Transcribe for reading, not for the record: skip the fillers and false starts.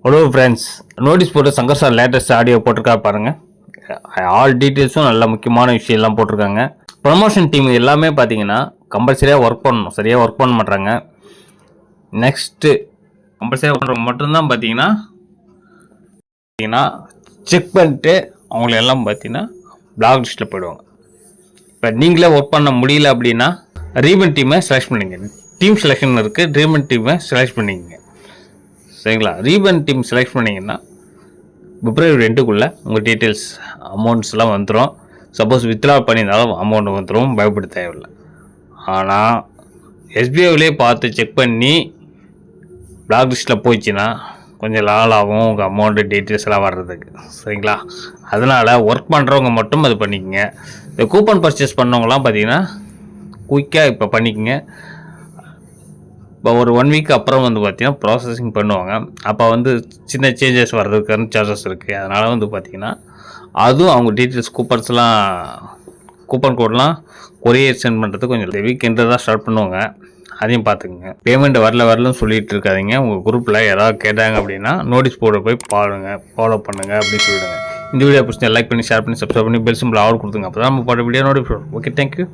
Hello friends, notice போட்டு Shankar sir latest audio போட்டிருக்கா பாருங்கள். ஆல் டீட்டெயில்ஸும் நல்ல முக்கியமான விஷயம்லாம் போட்டிருக்காங்க. ப்ரமோஷன் டீம் எல்லாமே பார்த்தீங்கன்னா கம்பல்சரியாக ஒர்க் பண்ணணும், சரியாக ஒர்க் பண்ண மாட்டாங்க. நெக்ஸ்ட்டு கம்பல்சரியாக பண்ணுறவங்க மட்டும்தான் பார்த்தீங்கன்னா செக் பண்ணிட்டு அவங்கள எல்லாம் பார்த்தீங்கன்னா பிளாக் லிஸ்ட்டில் போயிடுவாங்க. இப்போ நீங்களே ஒர்க் பண்ண முடியல அப்படின்னா ரீபன் டீமை செலக்ட் பண்ணிங்க. டீம் செலெக்ஷன் இருக்குது, ரீபன் டீமை செலக்ட் பண்ணிக்கங்க. சரிங்களா? ரீபன் டீம் செலக்ட் பண்ணிங்கன்னா பிப்ரவரி 2க்குள்ளே உங்கள் டீட்டெயில்ஸ் அமௌண்ட்ஸ்லாம் வந்துடும். சப்போஸ் வித்ட்ரா பண்ணியிருந்தாலும் அமௌண்ட் வந்துடும், பயப்பட தேவையில்லை. ஆனால் எஸ்பிஐவிலே பார்த்து செக் பண்ணி பிளாக் லிஸ்ட்டில் போயிடுச்சுன்னா கொஞ்சம் லால் ஆகும் உங்கள் அமௌண்ட்டு டீட்டெயில்ஸ் எல்லாம் வர்றதுக்கு. சரிங்களா? அதனால் ஒர்க் பண்ணுறவங்க மட்டும் அது பண்ணிக்கங்க. இந்த கூப்பன் பர்ச்சேஸ் பண்ணவங்களாம் பார்த்தீங்கன்னா குயிக்காக இப்போ பண்ணிக்கங்க. இப்போ ஒரு 1 வீக் அப்புறம் வந்து பார்த்திங்கன்னா ப்ராசஸிங் பண்ணுவாங்க. அப்போ வந்து சின்ன சேஞ்சஸ் வர்றதுக்கான சார்ஜஸ் இருக்குது. அதனால் வந்து பார்த்திங்கன்னா அதுவும் அவங்க டீட்டெயில்ஸ் கூப்பன் கோட்லாம் கொரியர் சென்ட் பண்ணுறதுக்கு கொஞ்சம் வீக்கெண்டு தான் ஸ்டார்ட் பண்ணுவாங்க. அதையும் பார்த்துக்குங்க. பேமெண்ட் வரலன்னு சொல்லிட்டு இருக்காதிங்க. உங்கள் குரூப்பில் யாராவது கேட்டாங்க அப்படின்னா நோட்டீஸ் போர்டை போய் பாருங்கள், ஃபாலோ பண்ணுங்கள் அப்படின்னு சொல்லிடுங்க. இந்த வீடியோ பிடிச்சி லைக் பண்ணி, ஷேர் பண்ணி, சப்ஸ்கிரைப் பண்ணி பெல் சிம்பிள் ஆல் கொடுத்துங்க. அப்போ தான் நம்ம போட்ட வீடியோ நோட்டிஃபிகேஷன். Okay, thank you.